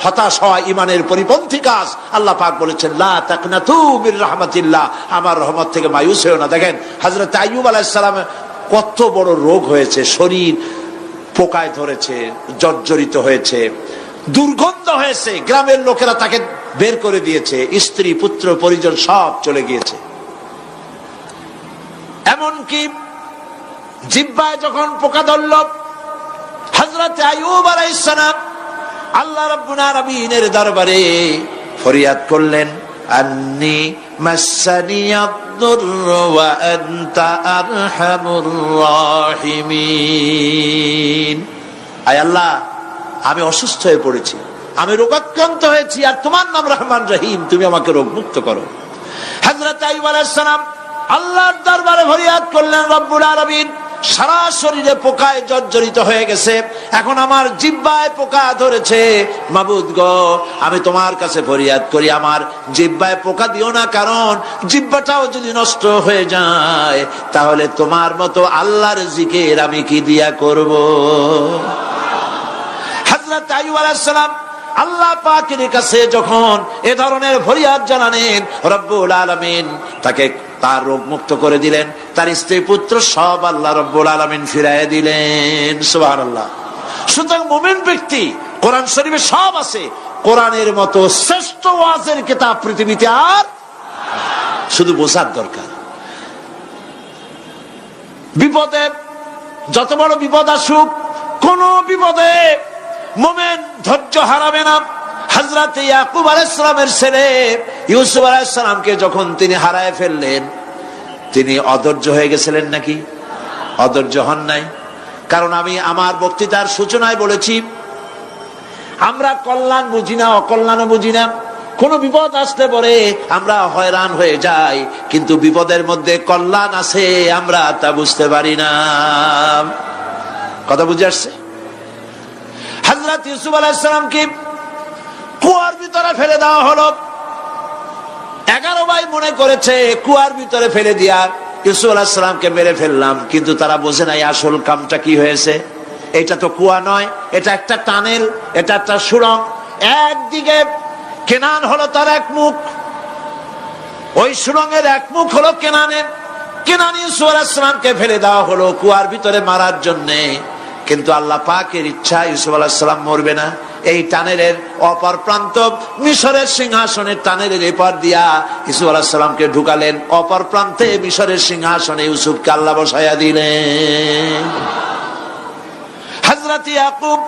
হতাশ হওয়া ইমানের পরিপন্থী কাজ। আল্লাহ পাক বলেছেন লা তাকনাতু মির রাহমাতিল্লাহ, আমার রহমত থেকে মায়ুস হও না। দেখেন হযরত আইয়ুব আলাইহিস সালাম কত বড় রোগ হয়েছে, শরীর পোকায় ধরেছে, জর্জরিত হয়েছে, দুর্গন্ধ হয়েছে, গ্রামের লোকেরা তাকে বের করে দিয়েছে, স্ত্রী পুত্র পরিজন সব চলে গিয়েছে। এমনকি জিহ্বায় যখন পোকা ধরল, হযরত আইয়ুব আলাইহিস সালাম আল্লাহ রাব্বুল আলামিনের দরবারে ফরিয়াদ করলেন, আন্নী মাসসানিয়াদ-দুররু ওয়া আনতা আরহামুর রাহিমিন। আয় আল্লাহ, আমি অসুস্থ হয়ে পড়েছি, আমি রোগাক্রান্ত হয়েছি, আর তোমার নাম রহমান রহিম, তুমি আমাকে রোগমুক্ত করো। হযরত আইয়ুব আলাইহিস সালাম আল্লাহর দরবারে ফরিয়াদ করলেন, রব্বুল আলামিন সারা শরীরে পোকায় জর্জরিত হয়ে গেছে, এখন আমার জিহ্বায় পোকা ধরেছে, মাবুদ গো আমি তোমার কাছে ফরিয়াদ করি আমার জিহ্বায় পোকা দিও না, কারণ জিহ্বাটাও যদি নষ্ট হয়ে যায় তাহলে তোমার মতো আল্লাহর জিকির আমি কি দিয়া করব। হযরত আইয়ুব আলাইহিস সালাম আল্লাহ পাকের কাছে যখন এ ধরনের ফরিয়াদ জানালেন, রব্বুল আলামিন তাকে তার রোগ মুক্ত করে দিলেন, তার স্ত্রী পুত্র সব আল্লাহ রব্বুল আলামিন ফিরাইয়া দিলেন। সুবহানাল্লাহ। সুতরাং মুমিন ব্যক্তি, কোরআন শরীফে সব আছে, কোরআনের মতো শ্রেষ্ঠ ওয়াজের কিতাব পৃথিবীতে আর শুধু বোঝার দরকার। বিপদে যত বড় বিপদ আসুক, কোন বিপদে মুমিন ধৈর্য হারাবে না। হযরত ইয়াকুব আলাইহিস সালামের ছেলে ইউসুফ আলাইহিস সালামকে যখন তিনি হারায় ফেললেন, তিনি অধৈর্য হয়ে গেছিলেন নাকি? অধৈর্য হন নাই। কারণ আমি আমার বক্তৃতার সূচনায় বলেছি, আমরা কল্যাণ বুঝি না, অকল্যাণও বুঝি না। কোন বিপদ আসলে পরে আমরা হয়রান হয়ে যাই, কিন্তু বিপদের মধ্যে কল্যাণ আছে আমরা তা বুঝতে পারি না। কথা বুঝে আসছে? হযরত ইউসুফ আলাইহিস সালামকে কুয়ার ভিতরে ফেলে দেওয়া হলো। 11 ভাই মনে করেছে কুয়ার ভিতরে ফেলে দিয়া ইউসুফ আলাইহিস সালামকে মেরে ফেললাম, কিন্তু তারা বোঝে নাই আসল কামটা কি হয়েছে। এটা তো কুয়া নয়, এটা একটা টানেল, এটা একটা সুড়ঙ্গ। একদিকে কেনান হলো তার এক মুখ, ওই সুড়ঙ্গের এক মুখ হলো কেনানের। কেনান ইউসুফ আলাইহিস সালামকে ফেলে দেওয়া হলো কুয়ার ভিতরে মারার জন্যে, কিন্তু আল্লাহ পাকের ইচ্ছা ইউসুফ আলাইহিস সালাম মরবে না। এই টানেলের অপর প্রান্ত মিশরের সিংহাসনের টানেলের এপার দিয়া ইউসুফ আলাইহিস সালামকে ঢুকালেন, অপর প্রান্তে মিশরের সিংহাসনে ইউসুফকে আল্লাহ বসায়া দিলেন। হযরত ইয়াকুব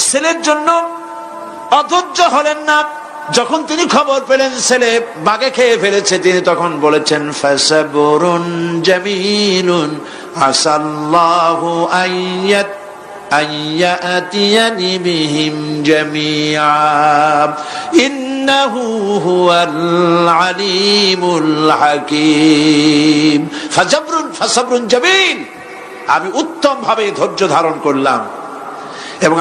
ছেলের জন্য অধৈর্য হলেন না। যখন তিনি খবর পেলেন ছেলে বাঘে খেয়ে ফেলেছে, তিনি তখন বলেছেন, ফাসাবুরুন জামিলুন আসাল্লাহু আইয়াতিয়ানি বিহিম জামিআ ইন্নাহু হুয়াল আলিমুল হাকীম। ফাসাবরুন জামিল, আমি উত্তম ভাবে ধৈর্য ধারণ করলাম, এবং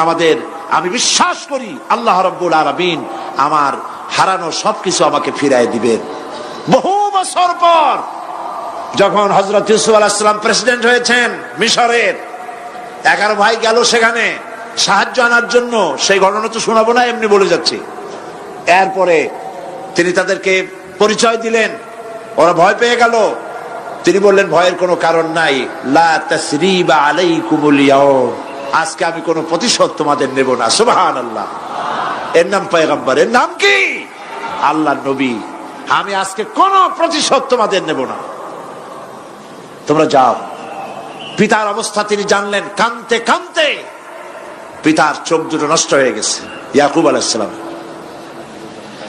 আমি বিশ্বাস করি আল্লাহ রাব্বুল আলামিন আমার হারানো সবকিছু আমাকে ফিরাই দিবেন। বহু বছর পর যখন হযরত ইউসুফ আলাইহিস সালাম প্রেসিডেন্ট হয়েছেন মিশরের, 11 ভাই গেল সেখানে সাহায্য আনার জন্য। সেই ঘটনা তো শোনাবো না, এমনি বলে যাচ্ছি। এরপরে তিনি তাদেরকে পরিচয় দিলেন, ওরা ভয় পেয়ে গেল। তিনি বললেন, ভয়ের কোনো কারণ নাই, লা তাসরিবা আলাইকুমুল ইয়াউম, আজকে আমি কোনো প্রতিশোধ তোমাদের নেব না। সুবহানাল্লাহ। এর নাম পয়গম্বর, এর নাম কি? আল্লাহর নবী। আমি আজকে কোনো প্রতিশোধ তোমাদের নেব না, তোমরা যাও। পিতার অবস্থা তিনি জানলেন, কাঁদতে কাঁদতে পিতার চোখ দুটো নষ্ট হয়ে গেছে। ইয়াকুব আলাইহিস সালাম,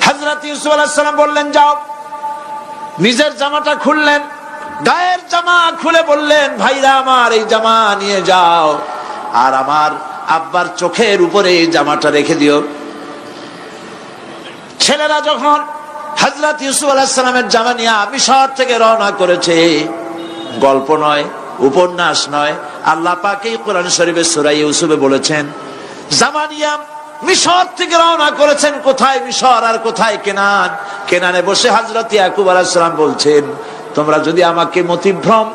হযরত ইউসুফ আলাইহিস সালাম বললেন, যাও। নিজের জামাটা খুললেন, গায়ের জামা খুলে বললেন, ভাইরা আমার এই জামা নিয়ে যাও, আর আমার আব্বার চোখের উপরে এই জামাটা রেখে দিও। ছেলেরা যখন হযরত ইউসুফ আলাইহিস সালামের জামা নিয়ে মিশর থেকে রওনা করেছে, গল্প নয়, উপন্যাস নয়, আল্লাহ পাক এই কোরআন শরীফে সূরা ইউসুফে বলেছেন, জামা নিয়ে মিশর থেকে রওনা করেছেন। কোথায় মিশর আর কোথায় কেনান? কেনানে বসে হযরত ইয়াকুব আলাইহিস সালাম বলছেন, তোমরা যদি আমাকে মতিভ্রম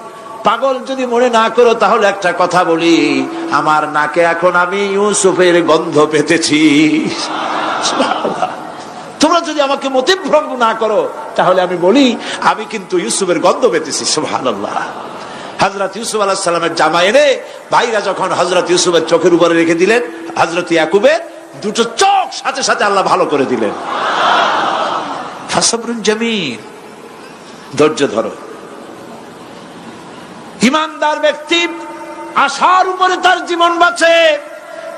পাগল যদি মনে না করো, তাহলে একটা কথা বলি, আমার নাকে এখন আমি ইউসুফের গন্ধ পেতেছি। সুবহানাল্লাহ। তোমরা যদি আমাকে মতিভ্রম না করো তাহলে আমি বলি আমি কিন্তু ইউসুফের গন্ধ পেতেছি। সুবহানাল্লাহ। হযরত ইউসুফ আলাইহিস সালামের জামা এনে ভাইরা যখন হযরত ইউসুফের চোখের উপরে রেখে দিলেন, হযরত ইয়াকুবের দুটো চোখ সাথে সাথে আল্লাহ ভালো করে দিলেন। ফাসবরুন জামিল, ধৈর্য ধরো। ঈমানদার ব্যক্তি আশার উপরে তার জীবন বাঁচে,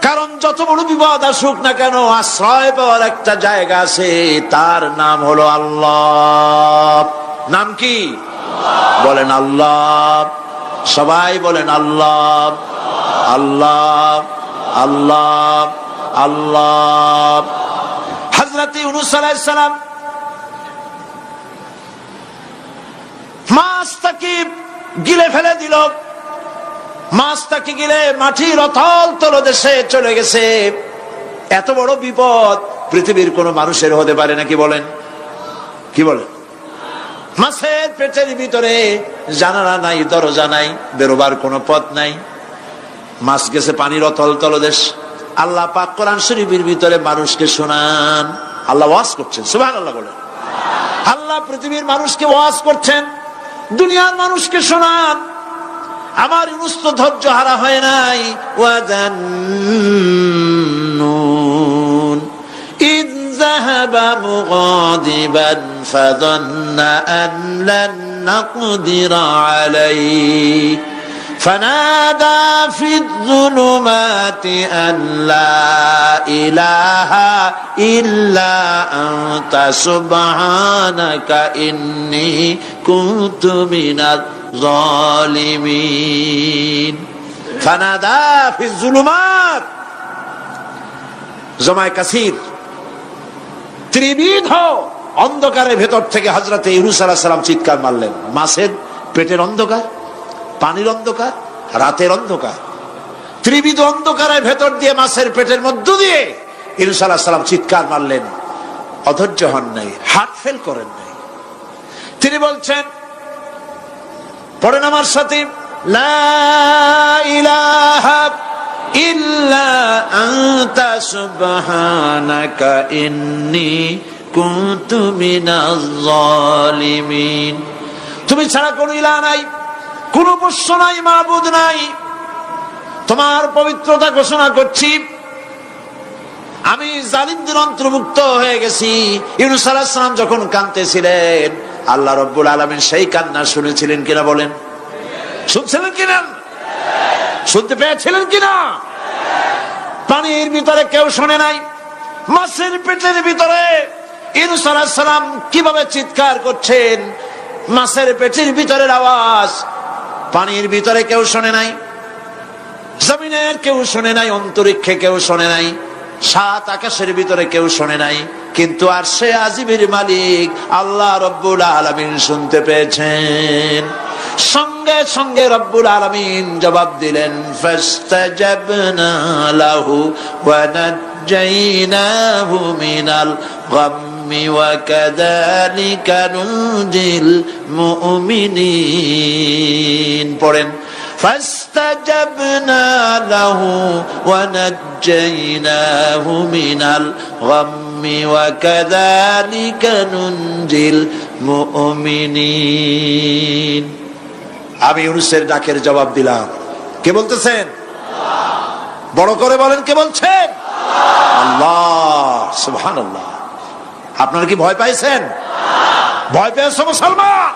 কারণ যত বড় বিপদ আসুক না কেন আশ্রয় পাওয়ার একটা জায়গা আছে, তার নাম হলো আল্লাহ। নাম কি? বলেন আল্লাহ। সবাই বলেন আল্লাহ আল্লাহ আল্লাহ আল্লাহ। হযরত ইউনূস আলাইহিস সালাম মাছটাকে গিলে ফেলে দিল, মাছটাকে গিলে মাটির অতল তলদেশে চলে গেছে। এত বড় বিপদ পৃথিবীর কোন মানুষের হতে পারে নাকি? বলেন, কি বলেন? মাছের পেটের ভিতরে জানালা নাই, দরজা নাই, বেরোবার কোনো পথ নাই, মাছ গেছে পানির অতল তলদেশ। আল্লাহ পাক কোরআন শরীফের ভিতরে মানুষকে শোনান, আল্লাহ ওয়াজ করছেন। সুবহানাল্লাহ বলেন। আল্লাহ পৃথিবীর মানুষকে ওয়াজ করছেন, দুনিয়ার মানুষকে শোনান। আমার ইউনূস তো ধৈর্য হারা হয় নাই। ওয়াযান্নুন ইয যাহাবা মুগাদিবান ফাযান্না আন লান নাকদিরা আলাইহি ফানাদা ফিয-যুলুমাতি আন লা ইলাহা ইল্লা আনতা সুবহানাকা ইন্নী কুনতু মিনাজ জালিমিন। ফানাদা ফিয-যুলুমাত, জমায়ে কাসির, ত্রিবিধ অন্ধকারের ভেতর থেকে হযরত ইউনূস আলাইহিস সালাম চিৎকার মারলেন। মাছের পেটের অন্ধকার, পানির অন্ধকার, রাতের অন্ধকার, ত্রিবিধ অন্ধকারের ভেতর দিয়ে মাছের পেটের মধ্য দিয়ে ইউনূস আলাইহিস সালাম চিৎকার মারলেন। অধৈর্য হন নাই, হার্ট ফেল করেন নাই। তিনি বলছেন, পড়েন আমার সাথে, লা ইলাহা ইল্লা আনতা সুবহানাকা ইন্নী কুনতু মিনাজ জালিমিন। তুমি ছাড়া কোনো ইলাহ নাই, কোন পোষ্য নাই, মাবুদ নাই। তোমার পবিত্রতা ঘোষণা করছি, আমি জালিমদের অন্তর্ভুক্ত হয়ে গেছি। ইউনূস আলাইহিস সালাম যখন কাঁদতেছিলেন, আল্লাহ রাব্বুল আলামিন সেই কান্না শুনেছিলেন কিনা? বলেন, শুনছিলেন কিনা? শুনতে পেয়েছিলেন কিনা? পানির ভিতরে কেউ শোনে নাই, মাছের পেটের ভিতরে ইউনূস আলাইহিস সালাম কিভাবে চিৎকার করছেন, মাছের পেটের ভিতরের আওয়াজ পানির ভিতরে কেউ শোনে নাই, জমিনের কেউ শোনে নাই, অন্তরিক্ষে কেউ শোনে নাই, সাত আকাশের ভিতরে কেউ শোনে নাই, কিন্তু আরশে আজিমের মালিক আল্লাহ রব্বুল আলামিন শুনতে পেয়েছেন। সঙ্গে সঙ্গে রব্বুল আলামিন জবাব দিলেন, ফাস্তাজাবনা লাহু ওয়া নাজ্জাইনাহু মিনাল গাম্মি ওয়া কাযালিকা নুনজিল মুমিনিন। পড়েন, ফাস্তাজাবনা লাহু ওয়া নাজ্জাইনাহু মিনাল গাম্মি ওয়া কাযালিকা নুনজিল মুমিনিন। আমি ইউনূসের ডাকের জবাব দিলাম। কে বলতেছেন? বড় করে বলেন, কে বলছেন? আল্লাহ। সুবহানাল্লাহ। আপনারা কি ভয় পাইছেন? ভয় পেয়েছো মুসলমান?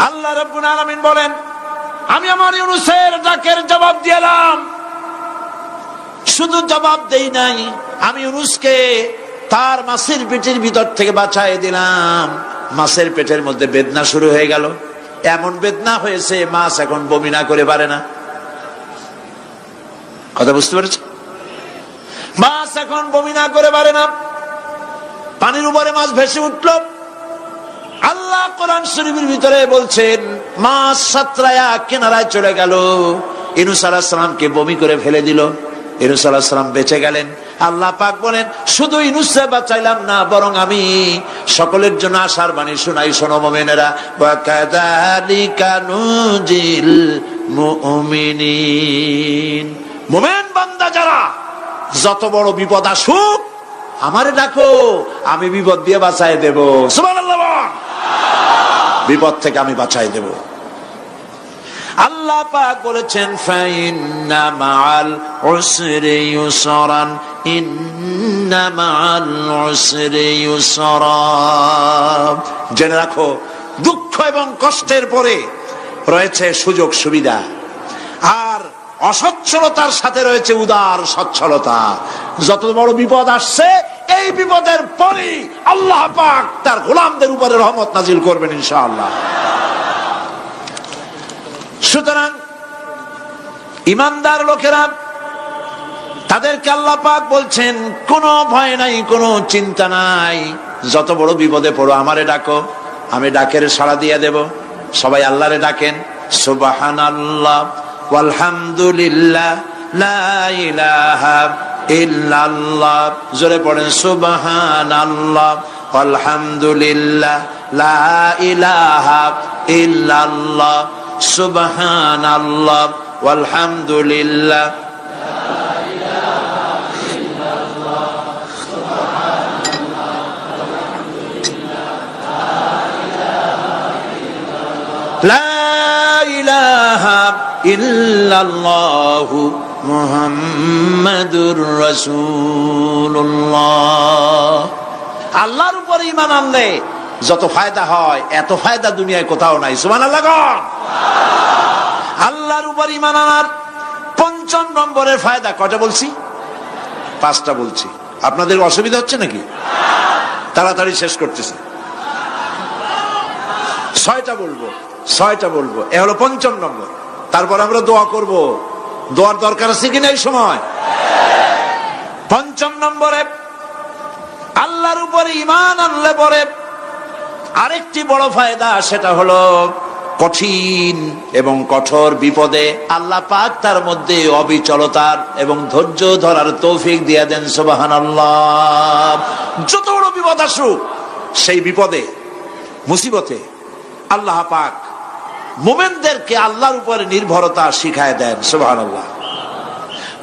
আল্লাহ রাব্বুল আলামিন বলেন, আমি আমার ইউনূসের ডাকের জবাব দিলাম। শুধু জবাব দেই নাই, আমি ইউনূসকে তার মাছের পেটের ভিতর থেকে বাঁচাই দিলাম। মাছের পেটের মধ্যে বেদনা শুরু হয়ে গেল, এমন বেদনা হয়েছে মাছ এখন বমি না করে পারে না। কথা বুঝতে পেরেছ? মাছ এখন বমি না করে পারে না। পানির উপরে মাছ ভেসে উঠল। আল্লাহ কোরআন শরীফের ভিতরে বলছেন, মাছ সাতরায়া কিনারায় চলে গেল, ইউনূস আলাইহিস সালামকে বমি করে ফেলে দিল। ইউনূস আলাইহিস সালাম বেঁচে গেলেন। আল্লাহ পাক বলেন, শুধু ইউনূসকে বাঁচাইলাম না, বরং আমি সকলের জন্য আশার বাণী শোনাই। শোনো মুমিনেরা, ওয়া কাযালিকা নুনজিল মুমিনিন। মুমিন বান্দা যারা যত বড় বিপদ আসুক আমারে ডাকো, আমি বিপদ দিয়ে বাঁচাই দেব। সুবহানাল্লাহ, বিপদ থেকে আমি বাঁচাই দেব। আল্লাহ পাক বলেছেন ফাইন্না মাআল উসরি ইউসরান, ইন্না মাআল উসরি ইউসরা। জেনে রাখো, দুঃখ এবং কষ্টের পরে রয়েছে সুযোগ সুবিধা, আর অসচ্ছলতার সাথে রয়েছে উদার সচ্ছলতা। যত বড় বিপদ আসছে এই বিপদের পরে আল্লাহ পাক তার গোলামদের উপরে রহমত নাজিল করবেন ইনশাআল্লাহ। সুতরাং ইমানদার লোকেরা, তাদেরকে আল্লাহ পাক বলছেন কোনো ভয় নাই, কোনো চিন্তা নাই, যত বড় বিপদে পড়ো আমারে ডাকো, আমি ডাকের সাড়া দিয়ে দেব। সবাই আল্লাহরে ডাকেন, সুবহানাল্লাহ ওয়ালহামদুলিল্লাহ লা ইলাহা ইল্লাল্লাহ। জোরে পড়েন সুবহানাল্লাহ ওয়ালহামদুলিল্লাহ লা ইলাহা ইল্লাল্লাহ, সুবহানাল্লাহ ওয়ালহামদুলিল্লাহ লা ইলাহা ইল্লাল্লাহু মুহাম্মাদুর রাসূলুল্লাহ। আল্লাহর উপর ঈমান আনলে যত ফায়দা হয় এত ফায়দা দুনিয়ায় কোথাও নাই। সুবহানাল্লাহ। আল্লাহর উপর ঈমান আনার ৫ম নম্বরের ফায়দা কয়টা বলছি? 5টা বলছি। আপনাদের অসুবিধা হচ্ছে নাকি? তাড়াতাড়ি শেষ করতেছি। 6টা বলবো, 6টা বলবো, এ হলো ৫ম নম্বর। তারপর আমরা দোয়া করব। দোয়ার দরকার আছে কিনা এই সময়? ৫ম নম্বরে আল্লাহর উপরে ঈমান আনলে পরে আরেকটি বড় ফায়দা, সেটা হলো কঠিন এবং কঠোর বিপদে আল্লাহ পাক তার মধ্যে অবিচলতার এবং ধৈর্য ধরার তৌফিক দিয়ে দেন। সুবহানাল্লাহ। যত বড় বিপদ আসুক সেই বিপদে মুসিবতে আল্লাহ পাক মুমিনদেরকে আল্লাহর উপরে নির্ভরতা শিখায় দেন। সুবহানাল্লাহ।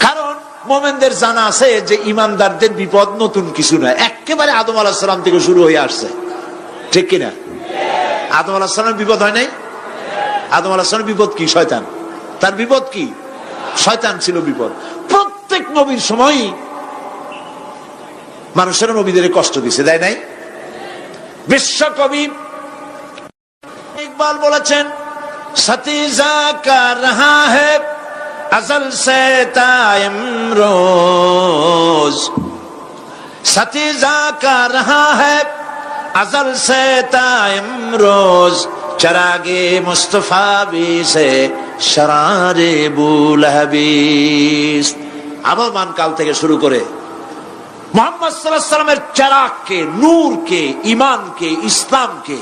কারণ মুমিনদের জানা আছে যে ইমানদারদের বিপদ নতুন কিছু নয়, একেবারে আদম আলাইহিস সালাম থেকে শুরু হয়ে আসছে, ঠিক কিনা? আদম আলাইহিস সালামের বিপদ হয় নাই? আদম আলাইহিস সালামের বিপদ কি? শয়তান। তার বিপদ কি? শয়তান ছিল বিপদ। প্রত্যেক নবীর সময় মানুষের নবীদের কষ্ট দিছে, দেয় নাই? বিশ্বকবি ইকবাল বলেছেন, সতীজা কা রহা হ্যায় अज़ल से ताइमरोज, सतीजा का रहा है अज़ल से ताइमरोज, चरागे मुस्तफा भी से शरारे बुलहबीस। আবহমান কাল থেকে শুরু করে মুহাম্মদ সাল্লাল্লাহু আলাইহি ওয়াসাল্লামের চিরাগকে, নূরকে, ঈমানকে, ইসলামকে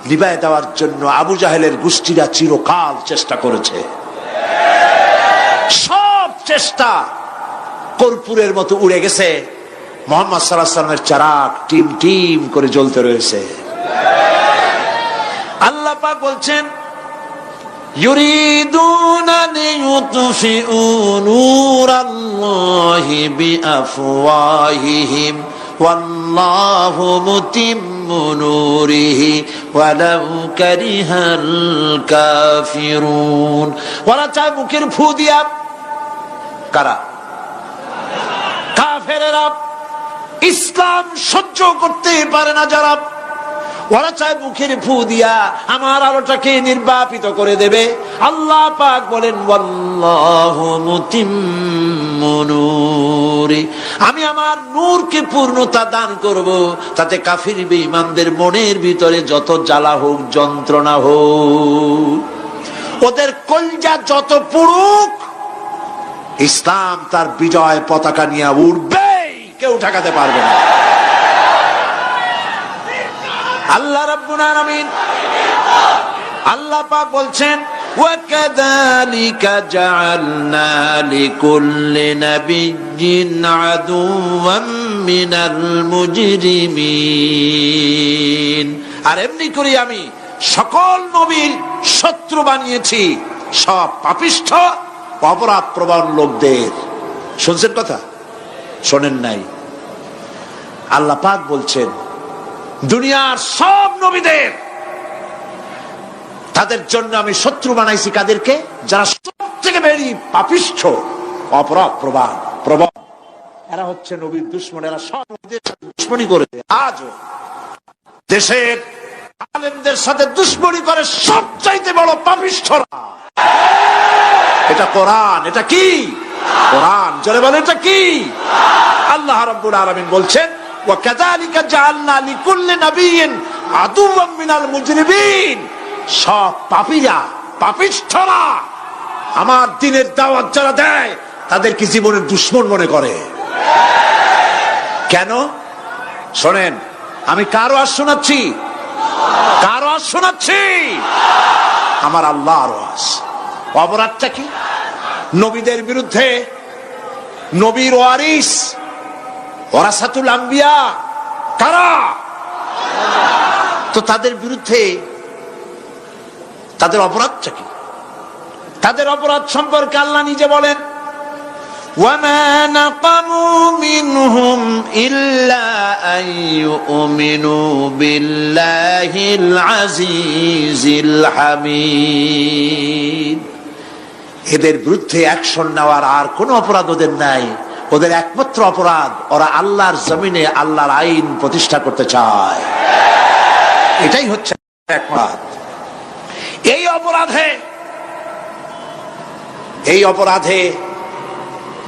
নিভায়ে দেওয়ার জন্য আবু জাহেলের গোষ্ঠীরা চিরকাল চেষ্টা করেছে। সব চেষ্টা কর্পূরের মতো উড়ে গেছে, মুহাম্মদ সাল্লাল্লাহু আলাইহি ওয়াসাল্লামের চিরাগ টিম টিম করে জ্বলতে রয়েছে। আল্লাহ পাক বলছেন, ইউরিদুনা লিইউতফিউ নূরাল্লাহি বিআফওয়াহিহিম ওয়াল্লাহু মুতিম্মু নূরিহি ওয়ালাউ কারিহাল কাফিরুন। ওরা চায় মুখের ফু দিয়া, কারা? কাফেরেরা। ইসলাম সহ্য করতে পারে না যারা, ওরা চায় মুখের ফু দিয়া আমার আলোটাকে নির্বাপিত করে দেবে। আল্লাহ পাক বলেন, ওয়াল্লাহু মুতিম্মু নূরি, আমি আমার নূরকে পূর্ণতা দান করব, তাতে কাফির বেঈমানদের মনের ভিতরে যত জ্বালা হোক, যন্ত্রণা হোক, ওদের কলজা যত পুড়ুক, ইসলাম তার বিজয় পতাকা নিয়ে উঠবে, কেউ ঠেকাতে পারবে না। আল্লাহ রাব্বুল আলামিন, আল্লাহ পাক বলছেন, ওয়াকাযালিকা জাআলনা লিকুল্লি নাবিয়্যিন আদুওয়াম মিনাল মুজরিমিন। আর এমনি করে আমি সকল নবীর শত্রু বানিয়েছি সব পাপিষ্ঠ অপরাধ প্রবণ লোকদের। শুনছেন কথা? শোনেন নাই? আল্লাহ পাক বলছেন দুনিয়ার সব নবীদের তাদের জন্য আমি শত্রু বানাইছি কাদেরকে? যারা সব থেকে বেশি পাপিষ্ঠ, অপরাধ প্রবণ, এরা হচ্ছে নবীর দুশমন। এরা সব নবীদের সাথে দুশমনি করেছে। আজও দেশের আলেমদের সাথে দুশমনি করে সবচাইতে বড় পাপিষ্ঠরা। এটা কোরআন। এটা কি? কোরআন। জোরে বলেন এটা কি? আল্লাহ রাব্বুল আলামিন বলছেন ওয়া কাযালিকা জাআলনা লিকুল্লি নাবিয়্যিন আদুওয়াম মিনাল মুজরিমিন। সব পাপীরা, পাপিষ্ঠরা আমার দ্বীনের দাওয়াত যারা দেয় তাদেরকে জীবনের দুশমন মনে করে। কেন? শোনেন, আমি কার ওয়াজ শোনাচ্ছি? কার ওয়াজ শোনাচ্ছি? আমার আল্লাহর ওয়াজ। অপরাধটা কি? নবীদের বিরুদ্ধে, নবীর ওয়ারিস ওয়ারাসাতুল আম্বিয়া কারা? তো তাদের বিরুদ্ধে তাদের অপরাধটা কি? তাদের অপরাধ সম্পর্কে আল্লাহ নিজে বলেন ওয়ামা নাকামু মিনহুম ইল্লা আন ইউমিনু বিল্লাহিল আজিজিল হামিদ। এদের বিরুদ্ধে অ্যাকশন নেওয়ার আর কোনো অপরাধ ওদের নাই। ওদের একমাত্র অপরাধ ওরা আল্লাহর জমিনে আল্লাহর আইন প্রতিষ্ঠা করতে চায়। এটাই হচ্ছে অপরাধ। এই অপরাধে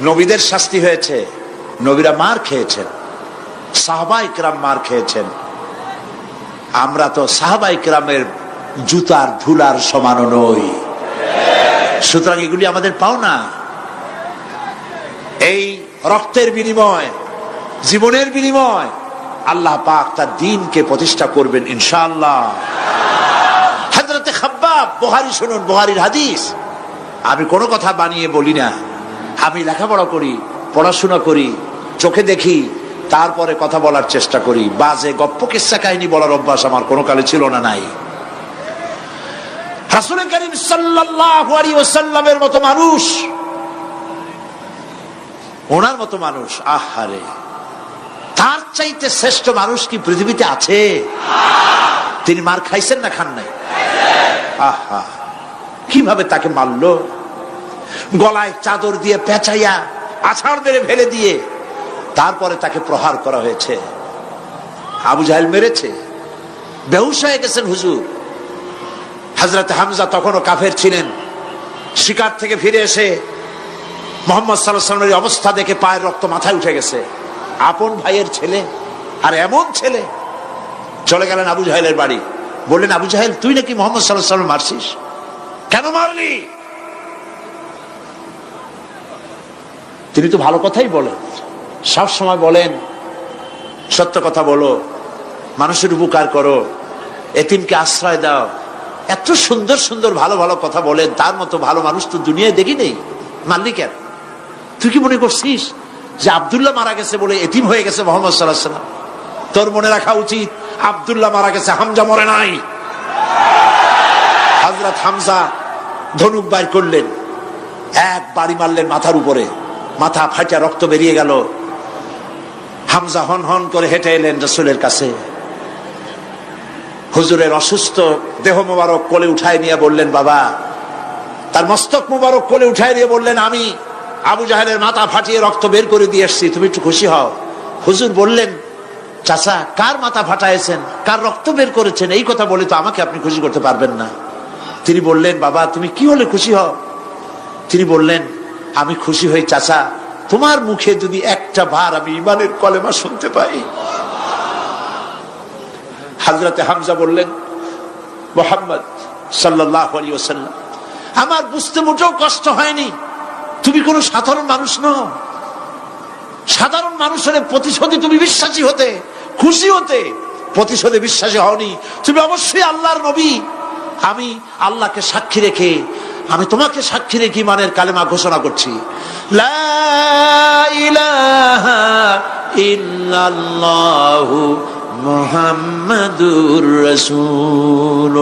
নবীদের শাস্তি হয়েছে। নবীরা মার খেয়েছেন, সাহাবায়ে কেরাম মার খেয়েছেন। আমরা তো সাহাবায়ে কেরামের জুতার ধুলার সমানও নই। সুতরাং এগুলি আমাদের পাওনা। এই রক্তের বিনিময়, জীবনের বিনিময় আল্লাহ পাক তার দ্বীনকে প্রতিষ্ঠা করবেন ইনশাআল্লাহ। হযরতে খাব্বাব, বুখারী শুনুন, বুখারীর হাদিস। আমি কোনো কথা বানিয়ে বলি না। আমি লেখাপড়া করি, পড়াশোনা করি, চোখে দেখি, তারপরে কথা বলার চেষ্টা করি। বাজে গপ্প কিস্সা কাহিনী বলার অভ্যাস আমার কোনো কালে ছিল না, নাই। রাসূল করিম সাল্লাল্লাহু আলাইহি ওয়াসাল্লামের মতো মানুষ, ওনার মতো মানুষ, আহারে, তার চাইতে শ্রেষ্ঠ মানুষ কি পৃথিবীতে আছে? তিনি মার খাইছেন না খান নাই? আহা, কিভাবে তাকে মারলো! গলায় চাদর দিয়ে পেঁচাইয়া আছাড় মেরে ফেলে দিয়ে তারপরে তাকে প্রহার করা হয়েছে। আবু জাহেল মেরেছে, বেহুশ হয়ে গেছেন হুজুর। হযরত হামজা তখনও কাফের ছিলেন। শিকার থেকে ফিরে এসে মুহাম্মদ সাল্লাল্লাহু আলাইহি ওয়াসাল্লামের অবস্থা দেখে পায়ের রক্ত মাথায় উঠে গেছে। আপন ভাইয়ের ছেলে, আর এমন ছেলে। চলে গেলেন আবু জাহেলের বাড়ি, বললেন আবু জাহেল, তুই নাকি মুহাম্মদ সাল্লাল্লাহু আলাইহি ওয়াসাল্লাম মারছিস? কেন মারলি? তিনি তো ভালো কথাই বলেন, সব সময় বলেন সত্য কথা বলো, মানুষের উপকার করো, এতিমকে আশ্রয় দাও। এত সুন্দর সুন্দর ভালো ভালো কথা বলেন, তার মতো ভালো মানুষ তো দুনিয়ায় দেখি নেই। মারলি কেন? তুই কি মনে করছিস যে আব্দুল্লাহ মারা গেছে বলে এতিম হয়ে গেছে মুহাম্মদ সাল্লাল্লাহু আলাইহি ওয়াসাল্লাম? তোর মনে রাখা উচিত আব্দুল্লাহ মারা গেছে, হামজা মরে নাই। হযরত হামজা ধনুক বাইর করলেন, এক বাড়ি মারলেন মাথার উপরে, মাথা ফাটা রক্ত বেরিয়ে গেল। হামজা হন হন করে হেঁটে এলেন রাসূলের কাছে। হুজুরের অসুস্থ দেহ মোবারক কোলে উঠায় নিয়ে বললেন বাবা, তার মস্তক মোবারক কোলে উঠায় নিয়ে বললেন আমি আবু জাহেলের মাথা ফাটিয়ে রক্ত বের করে দিয়ে এসেছি, তুমি একটু খুশি হও। হুজুর বললেন চাচা, কার মাথা ফাটাইছেন, কার রক্ত বের করেছেন, এই কথা বলে তো আমাকে আপনি খুশি করতে পারবেন না। তিনি বললেন বাবা, তুমি কি হলে খুশি হও? তিনি বললেন আমি খুশি হই চাচা, তোমার মুখে যদি একটা বার আমি ঈমানের কলেমা শুনতে পাই। হযরতে হামজা বললেন মুহাম্মদ সাল্লাল্লাহু আলাইহি ওয়াসাল্লাম, আমার বুঝতে মোটেও কষ্ট হয়নি, তুমি কোনো সাধারণ মানুষ নও। সাধারণ মানুষের প্রতিশোধে তুমি বিশ্বাসী হতে, খুশি হতে, প্রতিশোধে বিশ্বাসী হওনি। তুমি অবশ্যই আল্লাহর নবী। আমি আল্লাহকে সাক্ষী রেখে, আমি তোমাকে সাক্ষী রেখে ঈমানের কালেমা ঘোষণা করছি, লা ইলাহা ইল্লাল্লাহু মুহাম্মাদুর রাসূলুল্লাহ।